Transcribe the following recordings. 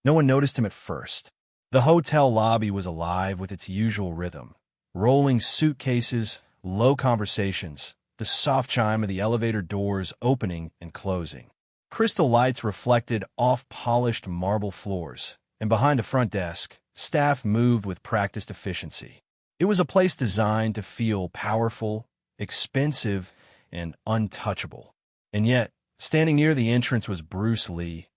No one noticed him at first. The hotel lobby was alive with its usual rhythm. Rolling suitcases, low conversations, the soft chime of the elevator doors opening and closing. Crystal lights reflected off polished marble floors, and behind the front desk, staff moved with practiced efficiency. It was a place designed to feel powerful, expensive, and untouchable. And yet, standing near the entrance was Bruce Lee,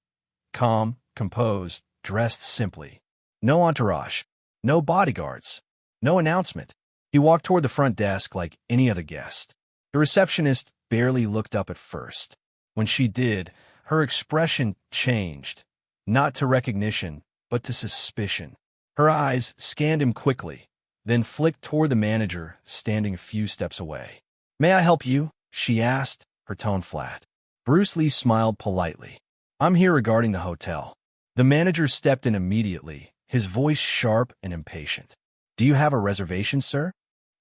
calm, composed, dressed simply. No entourage, no bodyguards, no announcement. He walked toward the front desk like any other guest. The receptionist barely looked up at first. When she did, her expression changed, not to recognition, but to suspicion. Her eyes scanned him quickly, then flicked toward the manager, standing a few steps away. "May I help you?" she asked, her tone flat. Bruce Lee smiled politely. "I'm here regarding the hotel." The manager stepped in immediately, his voice sharp and impatient. "Do you have a reservation, sir?"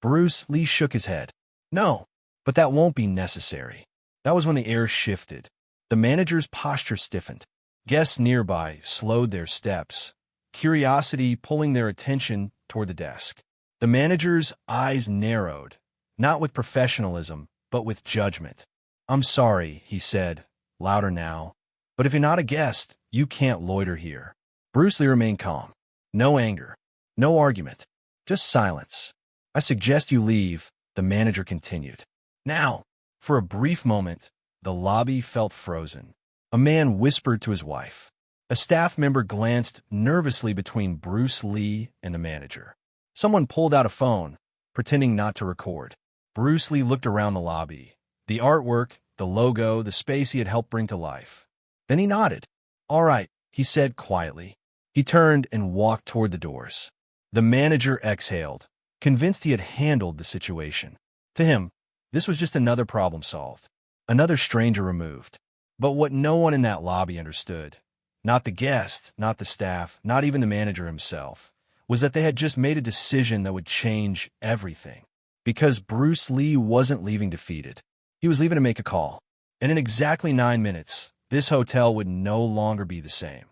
Bruce Lee shook his head. "No, but that won't be necessary." That was when the air shifted. The manager's posture stiffened. Guests nearby slowed their steps, curiosity pulling their attention toward the desk. The manager's eyes narrowed, not with professionalism, but with judgment. "I'm sorry," he said, louder now, "but if you're not a guest, you can't loiter here." Bruce Lee remained calm. No anger, no argument, just silence. "I suggest you leave," the manager continued. Now, for a brief moment, the lobby felt frozen. A man whispered to his wife. A staff member glanced nervously between Bruce Lee and the manager. Someone pulled out a phone, pretending not to record. Bruce Lee looked around the lobby. The artwork, the logo, the space he had helped bring to life. Then he nodded. "All right," he said quietly. He turned and walked toward the doors. The manager exhaled, convinced he had handled the situation. To him, this was just another problem solved, another stranger removed. But what no one in that lobby understood, not the guests, not the staff, not even the manager himself, was that they had just made a decision that would change everything. Because Bruce Lee wasn't leaving defeated. He was leaving to make a call. And in exactly 9 minutes, this hotel would no longer be the same.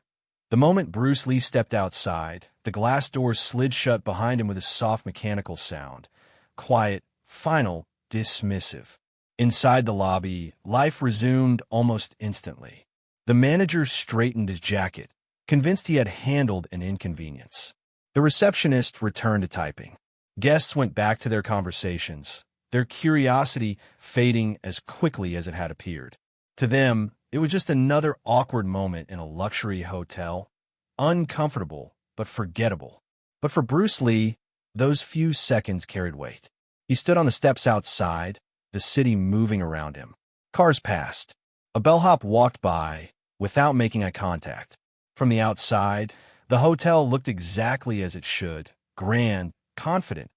The moment Bruce Lee stepped outside, the glass doors slid shut behind him with a soft mechanical sound. Quiet, final, dismissive. Inside the lobby, life resumed almost instantly. The manager straightened his jacket, convinced he had handled an inconvenience. The receptionist returned to typing. Guests went back to their conversations, their curiosity fading as quickly as it had appeared. To them, it was just another awkward moment in a luxury hotel. Uncomfortable, but forgettable. But for Bruce Lee, those few seconds carried weight. He stood on the steps outside, the city moving around him. Cars passed. A bellhop walked by, without making eye contact. From the outside, the hotel looked exactly as it should, grand, confident,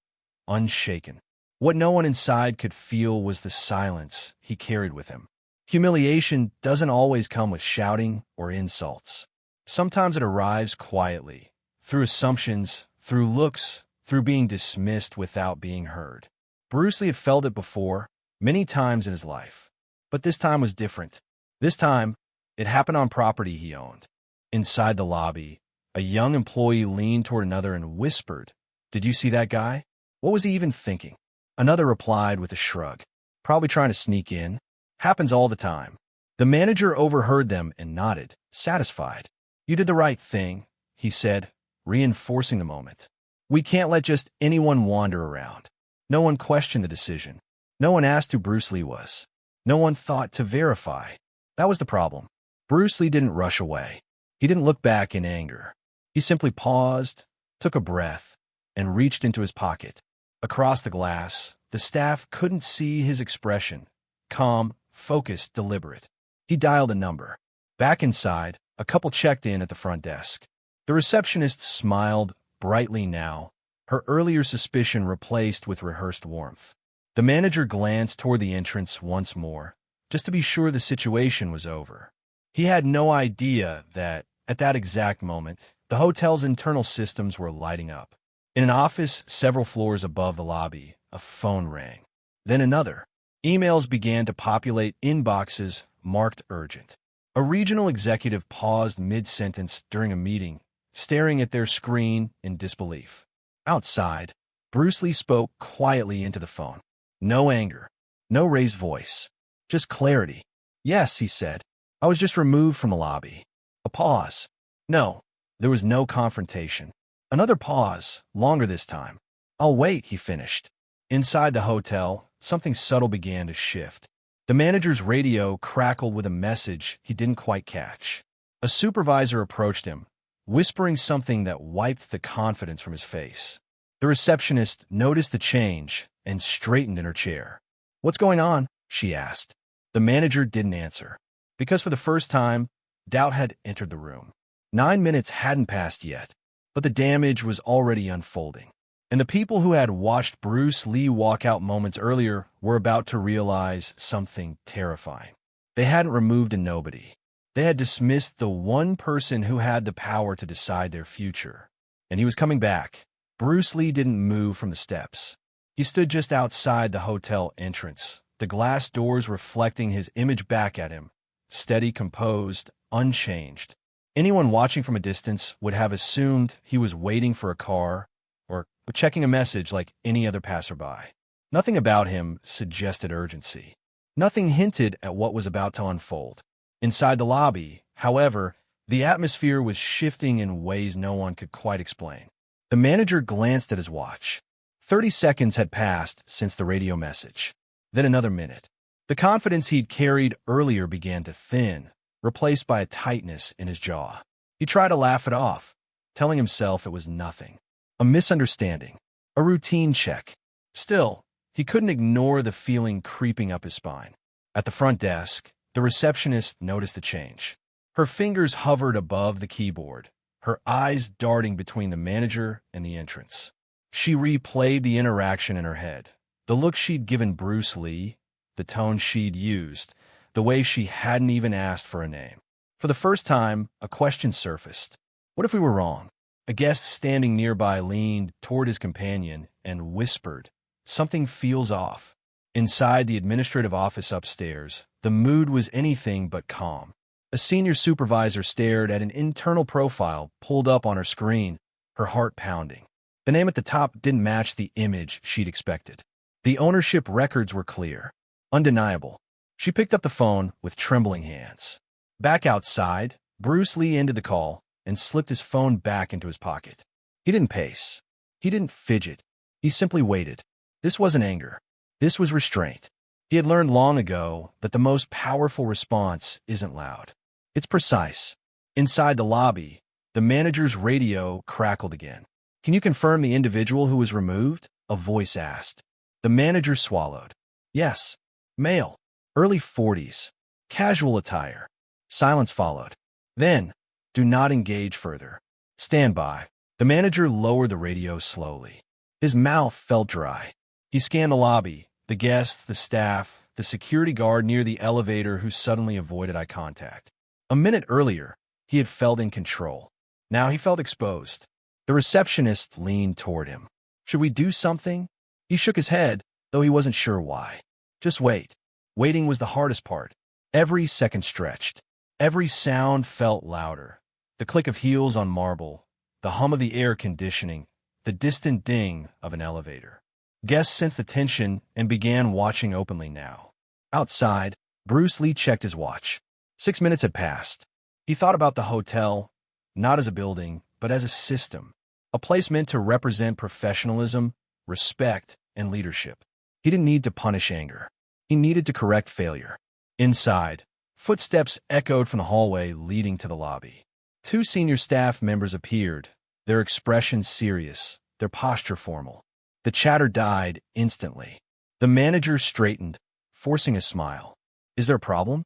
unshaken. What no one inside could feel was the silence he carried with him. Humiliation doesn't always come with shouting or insults. Sometimes it arrives quietly, through assumptions, through looks, through being dismissed without being heard. Bruce Lee had felt it before, many times in his life. But this time was different. This time, it happened on property he owned. Inside the lobby, a young employee leaned toward another and whispered, "Did you see that guy? What was he even thinking?" Another replied with a shrug, "Probably trying to sneak in. Happens all the time." The manager overheard them and nodded, satisfied. "You did the right thing," he said, reinforcing the moment. "We can't let just anyone wander around." No one questioned the decision. No one asked who Bruce Lee was. No one thought to verify. That was the problem. Bruce Lee didn't rush away. He didn't look back in anger. He simply paused, took a breath, and reached into his pocket. Across the glass, the staff couldn't see his expression. Calm, focused, deliberate. He dialed a number. Back inside, a couple checked in at the front desk. The receptionist smiled brightly now, her earlier suspicion replaced with rehearsed warmth. The manager glanced toward the entrance once more, just to be sure the situation was over. He had no idea that, at that exact moment, the hotel's internal systems were lighting up. In an office several floors above the lobby, a phone rang. Then another. Emails began to populate inboxes marked urgent. A regional executive paused mid-sentence during a meeting, staring at their screen in disbelief. Outside, Bruce Lee spoke quietly into the phone. No anger, no raised voice, just clarity. "Yes," he said. "I was just removed from the lobby." A pause. No, there was no confrontation. Another pause, longer this time. "I'll wait," he finished. Inside the hotel, something subtle began to shift. The manager's radio crackled with a message he didn't quite catch. A supervisor approached him, whispering something that wiped the confidence from his face. The receptionist noticed the change and straightened in her chair. "What's going on?" she asked. The manager didn't answer, because for the first time, doubt had entered the room. 9 minutes hadn't passed yet, but the damage was already unfolding. And the people who had watched Bruce Lee walk out moments earlier were about to realize something terrifying. They hadn't removed a nobody. They had dismissed the one person who had the power to decide their future. And he was coming back. Bruce Lee didn't move from the steps. He stood just outside the hotel entrance, the glass doors reflecting his image back at him, steady, composed, unchanged. Anyone watching from a distance would have assumed he was waiting for a car or checking a message like any other passerby. Nothing about him suggested urgency. Nothing hinted at what was about to unfold. Inside the lobby, however, the atmosphere was shifting in ways no one could quite explain. The manager glanced at his watch. 30 seconds had passed since the radio message. Then another minute. The confidence he'd carried earlier began to thin, replaced by a tightness in his jaw. He tried to laugh it off, telling himself it was nothing. A misunderstanding. A routine check. Still, he couldn't ignore the feeling creeping up his spine. At the front desk, the receptionist noticed the change. Her fingers hovered above the keyboard, her eyes darting between the manager and the entrance. She replayed the interaction in her head. The look she'd given Bruce Lee, the tone she'd used, the way she hadn't even asked for a name. For the first time, a question surfaced. What if we were wrong? A guest standing nearby leaned toward his companion and whispered, "Something feels off." Inside the administrative office upstairs, the mood was anything but calm. A senior supervisor stared at an internal profile pulled up on her screen, her heart pounding. The name at the top didn't match the image she'd expected. The ownership records were clear, undeniable. She picked up the phone with trembling hands. Back outside, Bruce Lee ended the call and slipped his phone back into his pocket. He didn't pace. He didn't fidget. He simply waited. This wasn't anger. This was restraint. He had learned long ago that the most powerful response isn't loud. It's precise. Inside the lobby, the manager's radio crackled again. "Can you confirm the individual who was removed?" a voice asked. The manager swallowed. "Yes. Male. Early 40s. Casual attire." Silence followed. Then, "Do not engage further. Stand by." The manager lowered the radio slowly. His mouth felt dry. He scanned the lobby, the guests, the staff, the security guard near the elevator who suddenly avoided eye contact. A minute earlier, he had felt in control. Now he felt exposed. The receptionist leaned toward him. "Should we do something?" He shook his head, though he wasn't sure why. Just wait. Waiting was the hardest part. Every second stretched. Every sound felt louder. The click of heels on marble, the hum of the air conditioning, the distant ding of an elevator. Guests sensed the tension and began watching openly now. Outside, Bruce Lee checked his watch. 6 minutes had passed. He thought about the hotel, not as a building, but as a system, a place meant to represent professionalism, respect, and leadership. He didn't need to punish anger. He needed to correct failure. Inside, footsteps echoed from the hallway leading to the lobby. 2 senior staff members appeared, their expressions serious, their posture formal. The chatter died instantly. The manager straightened, forcing a smile. "Is there a problem?"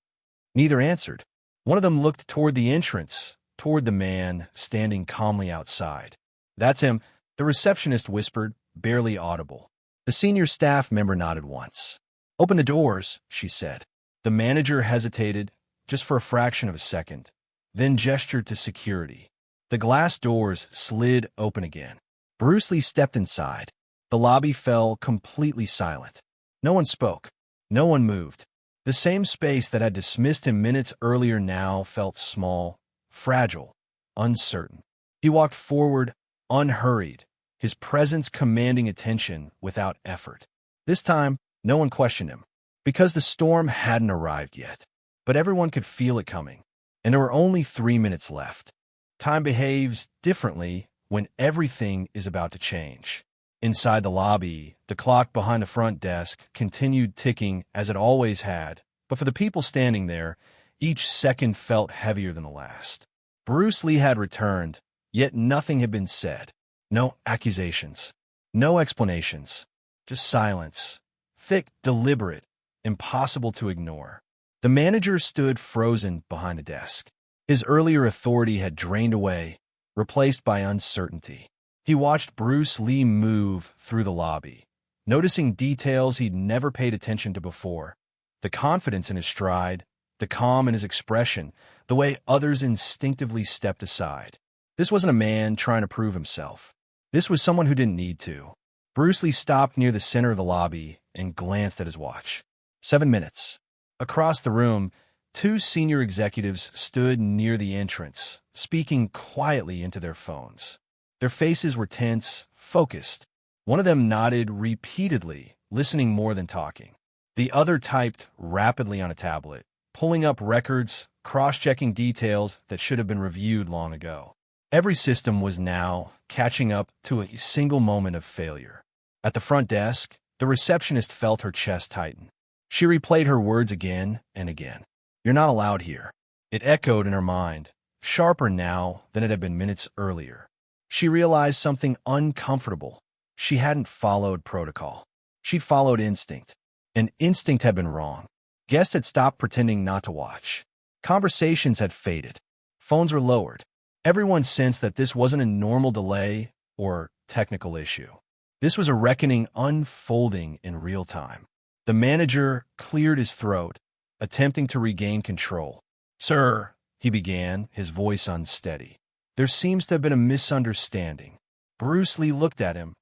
Neither answered. One of them looked toward the entrance, toward the man standing calmly outside. "That's him," the receptionist whispered, barely audible. The senior staff member nodded once. "Open the doors," she said. The manager hesitated, just for a fraction of a second, then gestured to security. The glass doors slid open again. Bruce Lee stepped inside. The lobby fell completely silent. No one spoke. No one moved. The same space that had dismissed him minutes earlier now felt small, fragile, uncertain. He walked forward, unhurried, his presence commanding attention without effort. This time, no one questioned him, because the storm hadn't arrived yet. But everyone could feel it coming, and there were only 3 minutes left. Time behaves differently when everything is about to change. Inside the lobby, the clock behind the front desk continued ticking as it always had, but for the people standing there, each second felt heavier than the last. Bruce Lee had returned, yet nothing had been said. No accusations, no explanations, just silence. Thick, deliberate, impossible to ignore. The manager stood frozen behind a desk. His earlier authority had drained away, replaced by uncertainty. He watched Bruce Lee move through the lobby, noticing details he'd never paid attention to before. The confidence in his stride, the calm in his expression, the way others instinctively stepped aside. This wasn't a man trying to prove himself. This was someone who didn't need to. Bruce Lee stopped near the center of the lobby and glanced at his watch. 7 minutes. Across the room, 2 senior executives stood near the entrance, speaking quietly into their phones. Their faces were tense, focused. One of them nodded repeatedly, listening more than talking. The other typed rapidly on a tablet, pulling up records, cross-checking details that should have been reviewed long ago. Every system was now catching up to a single moment of failure. At the front desk, the receptionist felt her chest tighten. She replayed her words again and again. "You're not allowed here." It echoed in her mind, sharper now than it had been minutes earlier. She realized something uncomfortable. She hadn't followed protocol. She'd followed instinct. And instinct had been wrong. Guests had stopped pretending not to watch. Conversations had faded. Phones were lowered. Everyone sensed that this wasn't a normal delay or technical issue. This was a reckoning unfolding in real time. The manager cleared his throat, attempting to regain control. "Sir," he began, his voice unsteady. "There seems to have been a misunderstanding." Bruce Lee looked at him,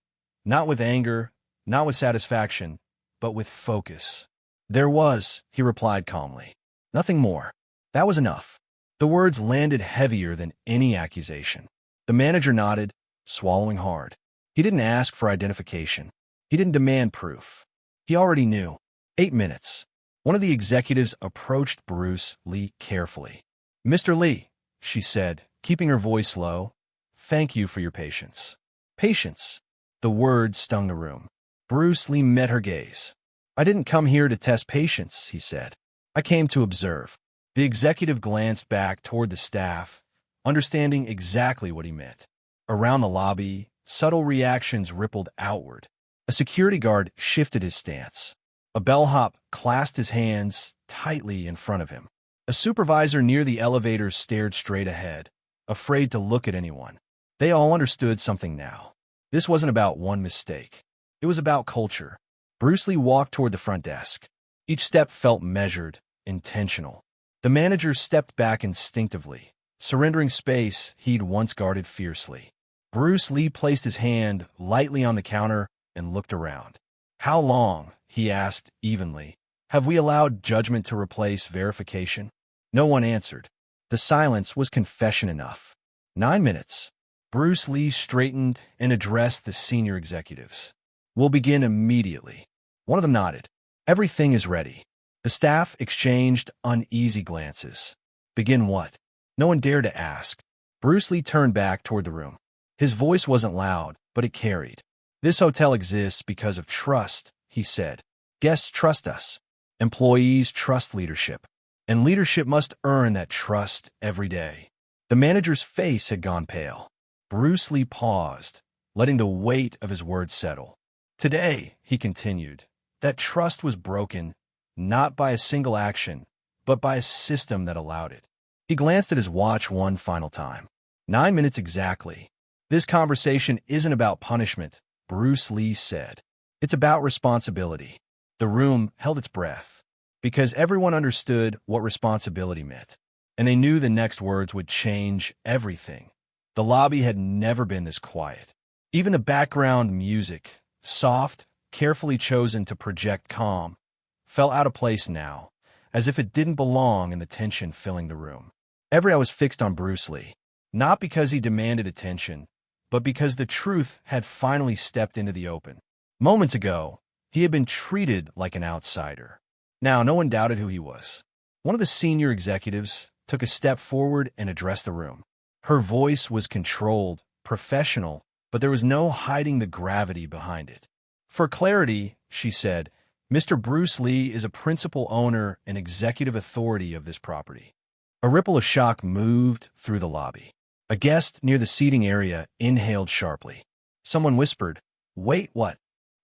not with anger, not with satisfaction, but with focus. "There was," he replied calmly. "Nothing more. That was enough." The words landed heavier than any accusation. The manager nodded, swallowing hard. He didn't ask for identification. He didn't demand proof. He already knew. 8 minutes. One of the executives approached Bruce Lee carefully. "Mr. Lee," she said, keeping her voice low, "thank you for your patience." Patience. The word stung the room. Bruce Lee met her gaze. "I didn't come here to test patience," he said. "I came to observe." The executive glanced back toward the staff, understanding exactly what he meant. Around the lobby, subtle reactions rippled outward. A security guard shifted his stance. A bellhop clasped his hands tightly in front of him. A supervisor near the elevator stared straight ahead, afraid to look at anyone. They all understood something now. This wasn't about one mistake. It was about culture. Bruce Lee walked toward the front desk. Each step felt measured, intentional. The manager stepped back instinctively, surrendering space he'd once guarded fiercely. Bruce Lee placed his hand lightly on the counter and looked around. "How long," he asked evenly, "have we allowed judgment to replace verification?" No one answered. The silence was confession enough. 9 minutes. Bruce Lee straightened and addressed the senior executives. "We'll begin immediately." One of them nodded. "Everything is ready." The staff exchanged uneasy glances. "Begin what?" No one dared to ask. Bruce Lee turned back toward the room. His voice wasn't loud, but it carried. "This hotel exists because of trust," he said. "Guests trust us. Employees trust leadership. And leadership must earn that trust every day." The manager's face had gone pale. Bruce Lee paused, letting the weight of his words settle. "Today," he continued, "that trust was broken, not by a single action, but by a system that allowed it." He glanced at his watch one final time. 9 minutes exactly. "This conversation isn't about punishment," Bruce Lee said. "It's about responsibility." The room held its breath, because everyone understood what responsibility meant, and they knew the next words would change everything. The lobby had never been this quiet. Even the background music, soft, carefully chosen to project calm, fell out of place now, as if it didn't belong in the tension filling the room. Every eye was fixed on Bruce Lee, not because he demanded attention, but because the truth had finally stepped into the open. Moments ago, he had been treated like an outsider. Now, no one doubted who he was. One of the senior executives took a step forward and addressed the room. Her voice was controlled, professional, but there was no hiding the gravity behind it. For clarity, she said, Mr. Bruce Lee is a principal owner and executive authority of this property. A ripple of shock moved through the lobby. A guest near the seating area inhaled sharply. Someone whispered, "Wait, what?"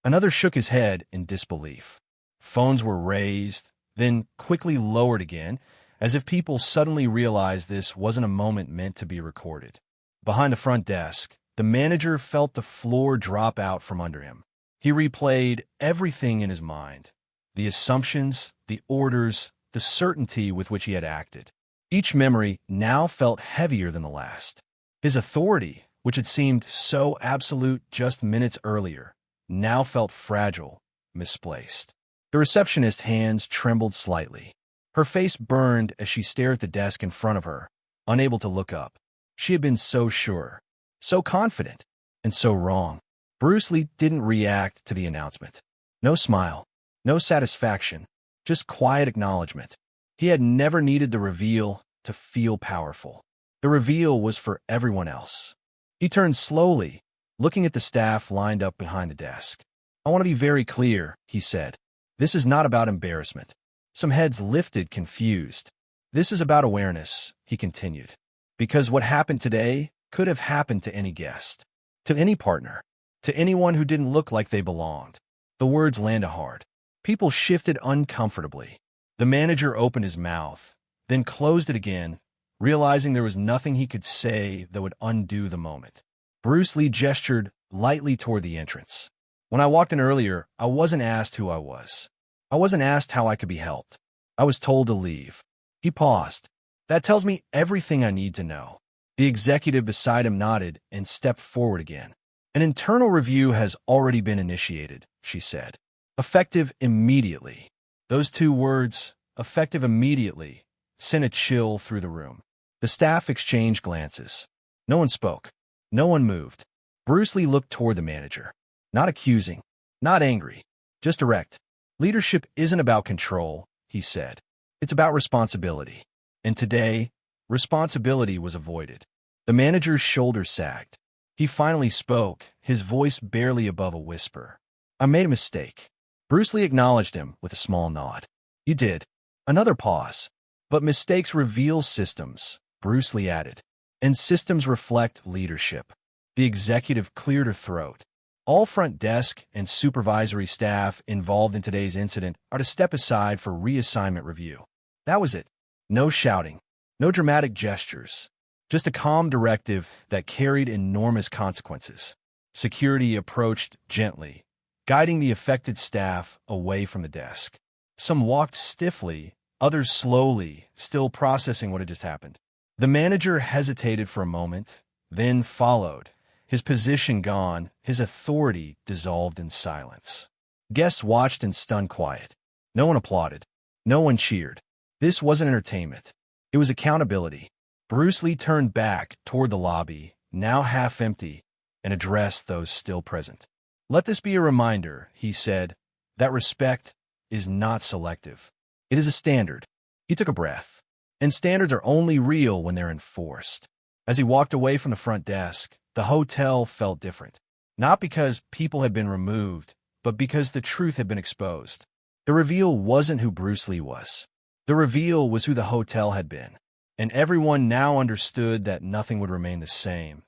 Another shook his head in disbelief. Phones were raised, then quickly lowered again, as if people suddenly realized this wasn't a moment meant to be recorded. Behind the front desk, the manager felt the floor drop out from under him. He replayed everything in his mind, the assumptions, the orders, the certainty with which he had acted. Each memory now felt heavier than the last. His authority, which had seemed so absolute just minutes earlier, now felt fragile, misplaced. The receptionist's hands trembled slightly. Her face burned as she stared at the desk in front of her, unable to look up. She had been so sure, so confident, and so wrong. Bruce Lee didn't react to the announcement. No smile, no satisfaction, just quiet acknowledgement. He had never needed the reveal to feel powerful. The reveal was for everyone else. He turned slowly, looking at the staff lined up behind the desk. "I want to be very clear," he said. "This is not about embarrassment." Some heads lifted, confused. "This is about awareness," he continued. "Because what happened today could have happened to any guest, to any partner, to anyone who didn't look like they belonged." The words landed hard. People shifted uncomfortably. The manager opened his mouth, then closed it again, realizing there was nothing he could say that would undo the moment. Bruce Lee gestured lightly toward the entrance. "When I walked in earlier, I wasn't asked who I was. I wasn't asked how I could be helped. I was told to leave." He paused. "That tells me everything I need to know." The executive beside him nodded and stepped forward again. "An internal review has already been initiated," she said. "Effective immediately." Those two words, effective immediately, sent a chill through the room. The staff exchanged glances. No one spoke. No one moved. Bruce Lee looked toward the manager. Not accusing, not angry, just direct. "Leadership isn't about control," he said. "It's about responsibility." And today, responsibility was avoided. The manager's shoulders sagged. He finally spoke, his voice barely above a whisper. "I made a mistake." Bruce Lee acknowledged him with a small nod. "You did." Another pause. "But mistakes reveal systems," Bruce Lee added. "And systems reflect leadership." The executive cleared her throat. "All front desk and supervisory staff involved in today's incident are to step aside for reassignment review." That was it. No shouting, no dramatic gestures, just a calm directive that carried enormous consequences. Security approached gently, guiding the affected staff away from the desk. Some walked stiffly, others slowly, still processing what had just happened. The manager hesitated for a moment, then followed, his position gone, his authority dissolved in silence. Guests watched in stunned quiet. No one applauded. No one cheered. This wasn't entertainment. It was accountability. Bruce Lee turned back toward the lobby, now half empty, and addressed those still present. "Let this be a reminder," he said, "that respect is not selective. It is a standard." He took a breath. And standards are only real when they're enforced. As he walked away from the front desk, the hotel felt different. Not because people had been removed, but because the truth had been exposed. The reveal wasn't who Bruce Lee was. The reveal was who the hotel had been. And everyone now understood that nothing would remain the same.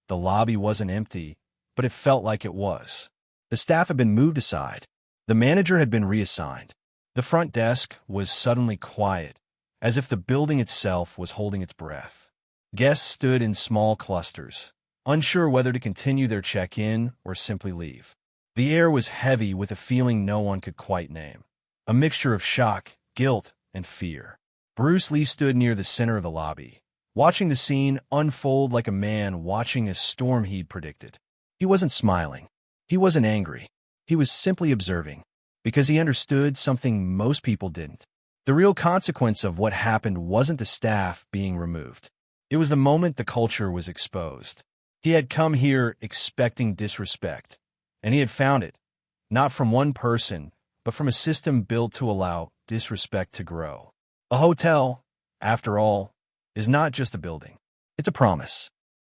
The lobby wasn't empty, but it felt like it was. The staff had been moved aside. The manager had been reassigned. The front desk was suddenly quiet, as if the building itself was holding its breath. Guests stood in small clusters, unsure whether to continue their check-in or simply leave. The air was heavy with a feeling no one could quite name, a mixture of shock, guilt, and fear. Bruce Lee stood near the center of the lobby, watching the scene unfold like a man watching a storm he'd predicted. He wasn't smiling. He wasn't angry. He was simply observing, because he understood something most people didn't. The real consequence of what happened wasn't the staff being removed. It was the moment the culture was exposed. He had come here expecting disrespect, and he had found it, not from one person, but from a system built to allow disrespect to grow. A hotel, after all, is not just a building. It's a promise.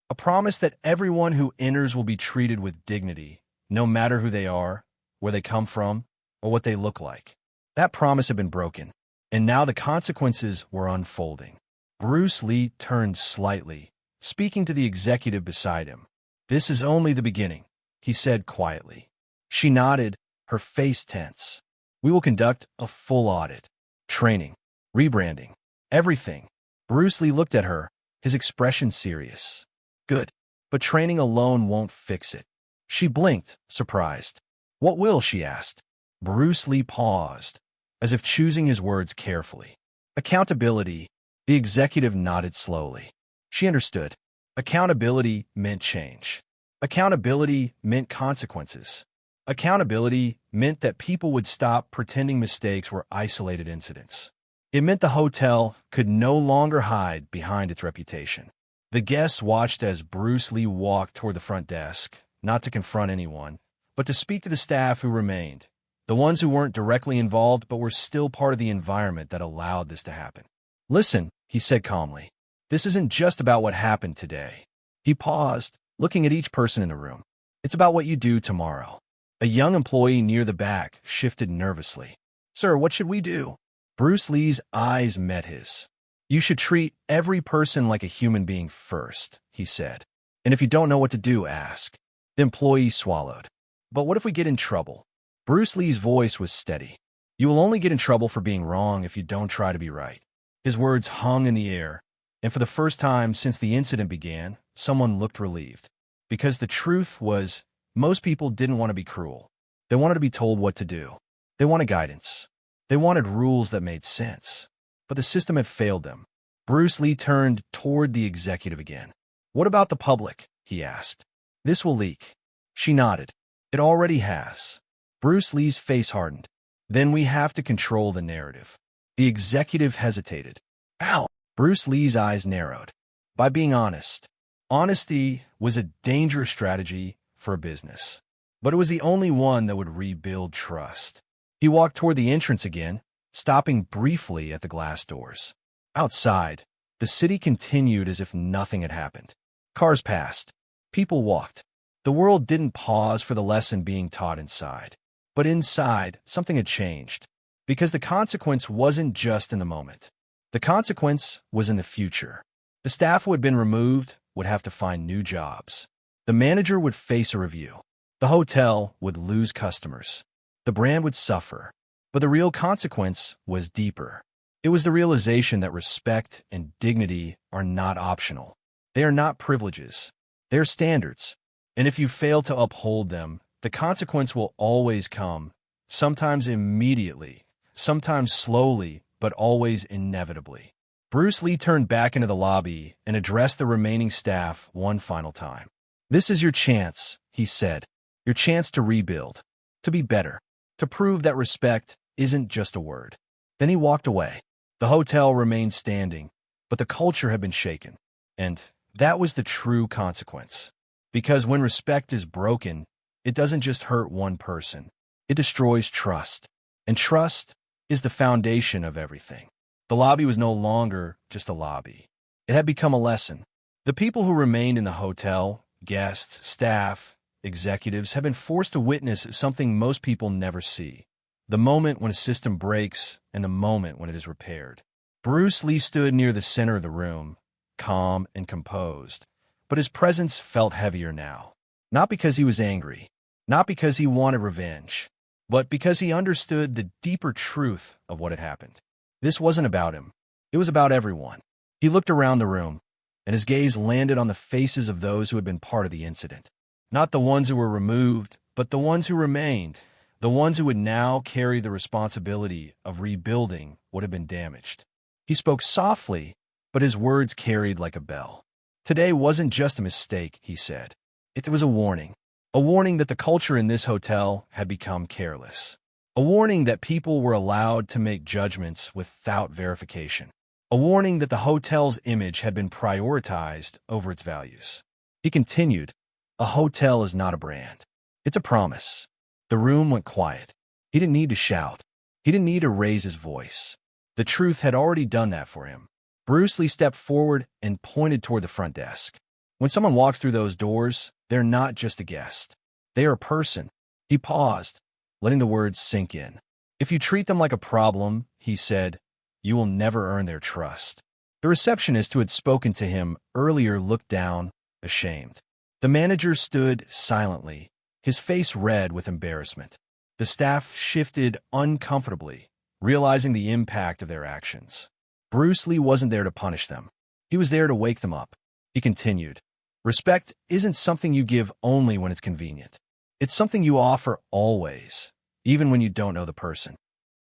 A promise that everyone who enters will be treated with dignity, no matter who they are, where they come from, or what they look like. That promise had been broken, and now the consequences were unfolding. Bruce Lee turned slightly, speaking to the executive beside him. "This is only the beginning," he said quietly. She nodded, her face tense. "We will conduct a full audit. Training, rebranding, everything." Bruce Lee looked at her, his expression serious. "Good, but training alone won't fix it." She blinked, surprised. "What will?" she asked. Bruce Lee paused, as if choosing his words carefully. "Accountability." The executive nodded slowly. She understood. Accountability meant change. Accountability meant consequences. Accountability meant that people would stop pretending mistakes were isolated incidents. It meant the hotel could no longer hide behind its reputation. The guests watched as Bruce Lee walked toward the front desk, not to confront anyone, but to speak to the staff who remained, the ones who weren't directly involved but were still part of the environment that allowed this to happen. "Listen," he said calmly. "This isn't just about what happened today." He paused, looking at each person in the room. "It's about what you do tomorrow." A young employee near the back shifted nervously. "Sir, what should we do?" Bruce Lee's eyes met his. "You should treat every person like a human being first," he said. "And if you don't know what to do, ask." The employee swallowed. "But what if we get in trouble?" Bruce Lee's voice was steady. "You will only get in trouble for being wrong if you don't try to be right." His words hung in the air, and for the first time since the incident began, someone looked relieved. Because the truth was, most people didn't want to be cruel. They wanted to be told what to do. They wanted guidance. They wanted rules that made sense. But the system had failed them. Bruce Lee turned toward the executive again. "What about the public?" he asked. "This will leak." She nodded. "It already has." Bruce Lee's face hardened. "Then we have to control the narrative." The executive hesitated. "How?" Bruce Lee's eyes narrowed. "By being honest." Honesty was a dangerous strategy for a business, but it was the only one that would rebuild trust. He walked toward the entrance again, stopping briefly at the glass doors. Outside, the city continued as if nothing had happened. Cars passed. People walked. The world didn't pause for the lesson being taught inside. But inside, something had changed. Because the consequence wasn't just in the moment. The consequence was in the future. The staff who had been removed would have to find new jobs. The manager would face a review. The hotel would lose customers. The brand would suffer. But the real consequence was deeper. It was the realization that respect and dignity are not optional. They are not privileges. They are standards. And if you fail to uphold them, the consequence will always come, sometimes immediately, sometimes slowly, but always inevitably. Bruce Lee turned back into the lobby and addressed the remaining staff one final time. "This is your chance," he said. "Your chance to rebuild, to be better, to prove that respect isn't just a word." Then he walked away. The hotel remained standing, but the culture had been shaken. And that was the true consequence. Because when respect is broken, it doesn't just hurt one person. It destroys trust. And trust is the foundation of everything. The lobby was no longer just a lobby. It had become a lesson. The people who remained in the hotel, guests, staff, executives, had been forced to witness something most people never see. The moment when a system breaks and the moment when it is repaired. Bruce Lee stood near the center of the room, calm and composed, but his presence felt heavier now. Not because he was angry, not because he wanted revenge, but because he understood the deeper truth of what had happened. This wasn't about him. It was about everyone. He looked around the room, and his gaze landed on the faces of those who had been part of the incident. Not the ones who were removed, but the ones who remained, the ones who would now carry the responsibility of rebuilding what had been damaged. He spoke softly, but his words carried like a bell. "Today wasn't just a mistake," he said. It was a warning that the culture in this hotel had become careless. A warning that people were allowed to make judgments without verification. A warning that the hotel's image had been prioritized over its values. He continued, "A hotel is not a brand. It's a promise." The room went quiet. He didn't need to shout. He didn't need to raise his voice. The truth had already done that for him. Bruce Lee stepped forward and pointed toward the front desk. When someone walks through those doors, they're not just a guest. They are a person. He paused, letting the words sink in. "If you treat them like a problem," he said, "you will never earn their trust." The receptionist who had spoken to him earlier looked down, ashamed. The manager stood silently, his face red with embarrassment. The staff shifted uncomfortably, realizing the impact of their actions. Bruce Lee wasn't there to punish them. He was there to wake them up. He continued, "Respect isn't something you give only when it's convenient. It's something you offer always, even when you don't know the person."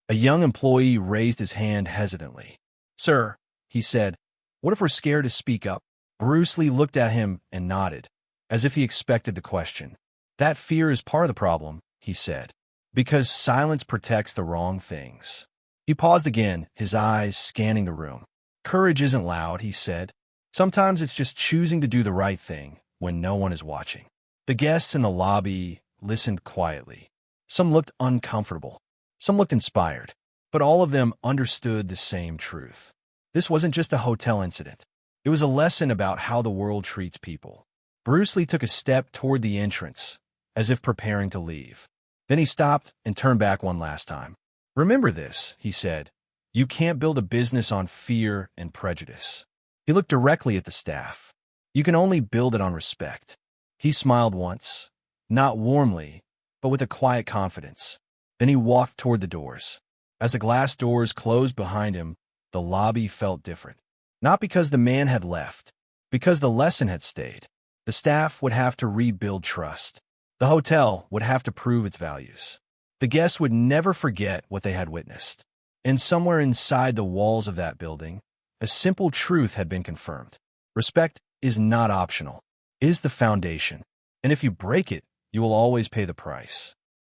A young employee raised his hand hesitantly. "Sir," he said, "what if we're scared to speak up?" Bruce Lee looked at him and nodded, as if he expected the question. "That fear is part of the problem," he said, "because silence protects the wrong things." He paused again, his eyes scanning the room. "Courage isn't loud," he said. "Sometimes it's just choosing to do the right thing when no one is watching." The guests in the lobby listened quietly. Some looked uncomfortable. Some looked inspired. But all of them understood the same truth. This wasn't just a hotel incident. It was a lesson about how the world treats people. Bruce Lee took a step toward the entrance, as if preparing to leave. Then he stopped and turned back one last time. "Remember this," he said. "You can't build a business on fear and prejudice." He looked directly at the staff. "You can only build it on respect." He smiled once, not warmly, but with a quiet confidence. Then he walked toward the doors. As the glass doors closed behind him, the lobby felt different. Not because the man had left, because the lesson had stayed. The staff would have to rebuild trust. The hotel would have to prove its values. The guests would never forget what they had witnessed. And somewhere inside the walls of that building, a simple truth had been confirmed. Respect is not optional. It is the foundation. And if you break it, you will always pay the price.